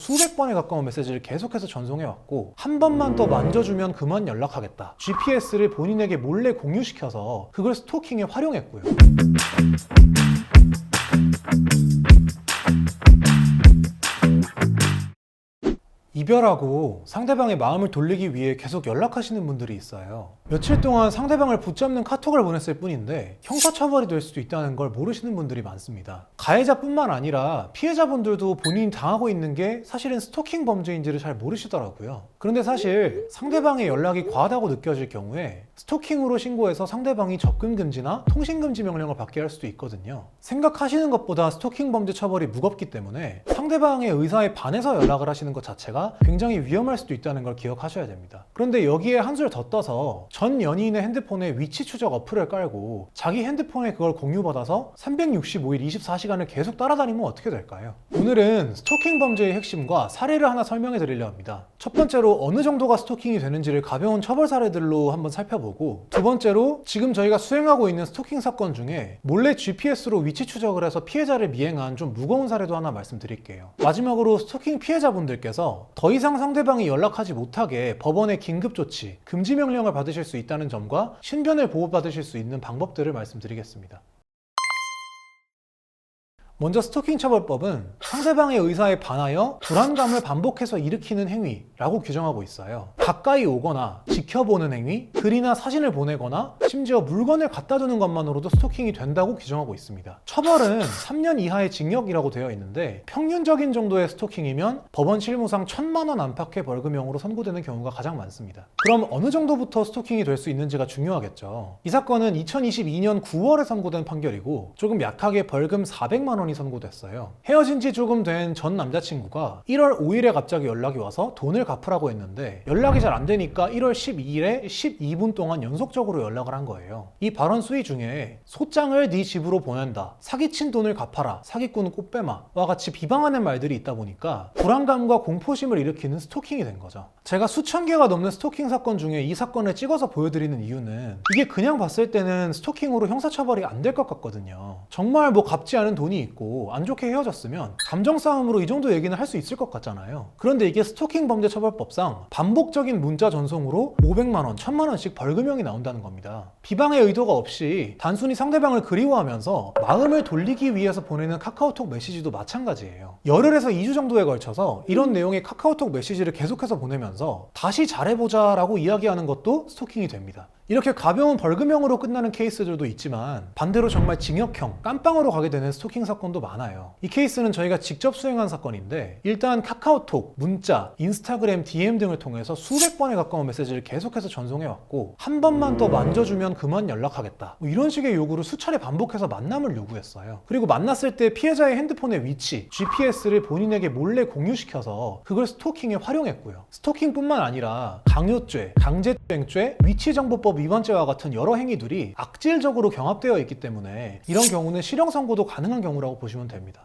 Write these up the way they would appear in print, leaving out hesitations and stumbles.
수백 번에 가까운 메시지를 계속해서 전송해왔고 한 번만 더 만져주면 그만 연락하겠다. GPS를 본인에게 몰래 공유시켜서 그걸 스토킹에 활용했고요. 이별하고 상대방의 마음을 돌리기 위해 계속 연락하시는 분들이 있어요. 며칠 동안 상대방을 붙잡는 카톡을 보냈을 뿐인데 형사처벌이 될 수도 있다는 걸 모르시는 분들이 많습니다. 가해자뿐만 아니라 피해자분들도 본인이 당하고 있는 게 사실은 스토킹 범죄인지를 잘 모르시더라고요. 그런데 사실 상대방의 연락이 과하다고 느껴질 경우에 스토킹으로 신고해서 상대방이 접근 금지나 통신 금지 명령을 받게 할 수도 있거든요. 생각하시는 것보다 스토킹 범죄 처벌이 무겁기 때문에 상대방의 의사에 반해서 연락을 하시는 것 자체가 굉장히 위험할 수도 있다는 걸 기억하셔야 됩니다. 그런데 여기에 한술 더 떠서 전 연인의 핸드폰에 위치 추적 어플을 깔고 자기 핸드폰에 그걸 공유받아서 365일 24시간을 계속 따라다니면 어떻게 될까요? 오늘은 스토킹 범죄의 핵심과 사례를 하나 설명해 드리려 합니다. 첫 번째로 어느 정도가 스토킹이 되는지를 가벼운 처벌 사례들로 한번 살펴보고, 두 번째로 지금 저희가 수행하고 있는 스토킹 사건 중에 몰래 GPS로 위치 추적을 해서 피해자를 미행한 좀 무거운 사례도 하나 말씀드릴게요. 마지막으로 스토킹 피해자분들께서 더 이상 상대방이 연락하지 못하게 법원의 긴급조치, 금지 명령을 받으실 수 있다는 점과 신변을 보호받으실 수 있는 방법들을 말씀드리겠습니다. 먼저 스토킹 처벌법은 상대방의 의사에 반하여 불안감을 반복해서 일으키는 행위라고 규정하고 있어요. 가까이 오거나 지켜보는 행위, 글이나 사진을 보내거나 심지어 물건을 갖다 두는 것만으로도 스토킹이 된다고 규정하고 있습니다. 처벌은 3년 이하의 징역이라고 되어 있는데 평균적인 정도의 스토킹이면 법원 실무상 1,000만 원 안팎의 벌금형으로 선고되는 경우가 가장 많습니다. 그럼 어느 정도부터 스토킹이 될 수 있는지가 중요하겠죠. 이 사건은 2022년 9월에 선고된 판결이고 조금 약하게 벌금 400만 원이 선고됐어요. 헤어진 지 조금 된 전 남자친구가 1월 5일에 갑자기 연락이 와서 돈을 갚으라고 했는데 연락이 잘 안 되니까 1월 12일에 12분 동안 연속적으로 연락을 한 거예요. 이 발언 수위 중에 소장을 네 집으로 보낸다, 사기친 돈을 갚아라, 사기꾼은 꽃뱀아 와 같이 비방하는 말들이 있다 보니까 불안감과 공포심을 일으키는 스토킹이 된 거죠. 제가 수천 개가 넘는 스토킹 사건 중에 이 사건을 찍어서 보여드리는 이유는 이게 그냥 봤을 때는 스토킹으로 형사처벌이 안 될 것 같거든요. 정말 뭐 갚지 않은 돈이 있고 안 좋게 헤어졌으면 감정 싸움으로 이 정도 얘기는 할 수 있을 것 같잖아요. 그런데 이게 스토킹 범죄 처벌법상 반복적인 문자 전송으로 500만 원, 1,000만 원씩 벌금형이 나온다는 겁니다. 비방의 의도가 없이 단순히 상대방을 그리워하면서 마음을 돌리기 위해서 보내는 카카오톡 메시지도 마찬가지예요. 열흘에서 2주 정도에 걸쳐서 이런 내용의 카카오톡 메시지를 계속해서 보내면서 다시 잘해보자 라고 이야기하는 것도 스토킹이 됩니다. 이렇게 가벼운 벌금형으로 끝나는 케이스들도 있지만 반대로 정말 징역형, 깜빵으로 가게 되는 스토킹 사건도 많아요. 이 케이스는 저희가 직접 수행한 사건인데 일단 카카오톡, 문자, 인스타그램, DM 등을 통해서 수백 번에 가까운 메시지를 계속해서 전송해왔고 한 번만 더 만져주면 그만 연락하겠다, 뭐 이런 식의 요구를 수차례 반복해서 만남을 요구했어요. 그리고 만났을 때 피해자의 핸드폰의 위치, GPS를 본인에게 몰래 공유시켜서 그걸 스토킹에 활용했고요. 스토킹뿐만 아니라 강요죄, 강제추행죄, 위치정보법 위반죄와 같은 여러 행위들이 악질적으로 경합되어 있기 때문에 이런 경우는 실형 선고도 가능한 경우라고 보시면 됩니다.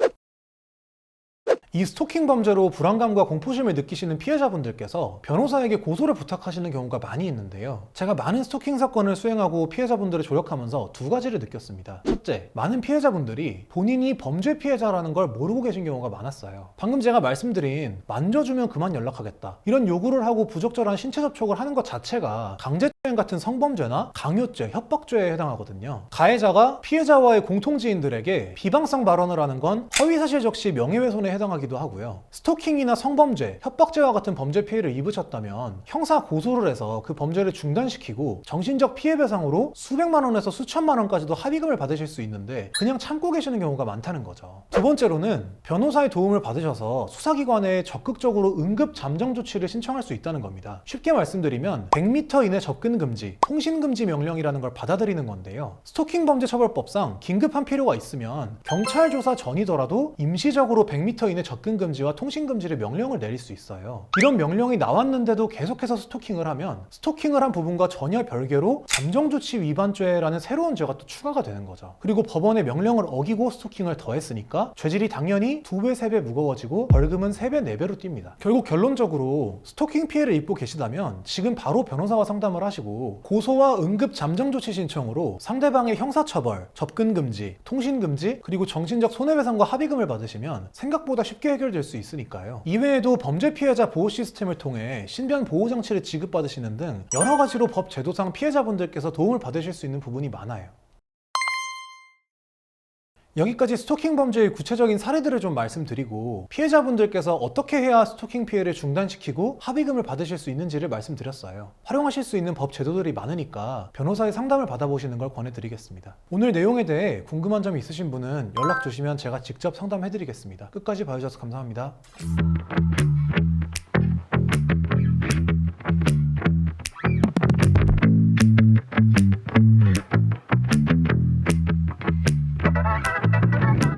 이 스토킹 범죄로 불안감과 공포심을 느끼시는 피해자분들께서 변호사에게 고소를 부탁하시는 경우가 많이 있는데요. 제가 많은 스토킹 사건을 수행하고 피해자분들을 조력하면서 두 가지를 느꼈습니다. 첫째, 많은 피해자분들이 본인이 범죄 피해자라는 걸 모르고 계신 경우가 많았어요. 방금 제가 말씀드린 만져주면 그만 연락하겠다, 이런 요구를 하고 부적절한 신체 접촉을 하는 것 자체가 강제추행 같은 성범죄나 강요죄, 협박죄에 해당하거든요. 가해자가 피해자와의 공통지인들에게 비방성 발언을 하는 건 허위사실 적시 명예훼손에 해당하기 하고요. 스토킹이나 성범죄, 협박죄와 같은 범죄 피해를 입으셨다면 형사 고소를 해서 그 범죄를 중단시키고 정신적 피해배상으로 수백만 원에서 수천만 원까지도 합의금을 받으실 수 있는데 그냥 참고 계시는 경우가 많다는 거죠. 두 번째로는 변호사의 도움을 받으셔서 수사기관에 적극적으로 응급 잠정 조치를 신청할 수 있다는 겁니다. 쉽게 말씀드리면 100m 이내 접근 금지, 통신 금지 명령이라는 걸 받아들이는 건데요. 스토킹 범죄 처벌법상 긴급한 필요가 있으면 경찰 조사 전이더라도 임시적으로 100m 이내 접근 금지와 통신 금지를 명령을 내릴 수 있어요. 이런 명령이 나왔는데도 계속해서 스토킹을 하면 스토킹을 한 부분과 전혀 별개로 잠정조치 위반죄라는 새로운 죄가 또 추가가 되는 거죠. 그리고 법원의 명령을 어기고 스토킹을 더했으니까 죄질이 당연히 2배, 3배 무거워지고 벌금은 3배, 4배로 뜁니다. 결국 결론적으로 스토킹 피해를 입고 계시다면 지금 바로 변호사와 상담을 하시고 고소와 응급 잠정조치 신청으로 상대방의 형사처벌, 접근 금지, 통신 금지, 그리고 정신적 손해배상과 합의금을 받으시면 생각보다 쉽게 쉽게 해결될 수 있으니까요. 이외에도 범죄 피해자 보호 시스템을 통해 신변 보호 장치를 지급받으시는 등 여러 가지로 법 제도상 피해자분들께서 도움을 받으실 수 있는 부분이 많아요. 여기까지 스토킹 범죄의 구체적인 사례들을 좀 말씀드리고 피해자분들께서 어떻게 해야 스토킹 피해를 중단시키고 합의금을 받으실 수 있는지를 말씀드렸어요. 활용하실 수 있는 법 제도들이 많으니까 변호사의 상담을 받아보시는 걸 권해드리겠습니다. 오늘 내용에 대해 궁금한 점이 있으신 분은 연락 주시면 제가 직접 상담해드리겠습니다. 끝까지 봐주셔서 감사합니다.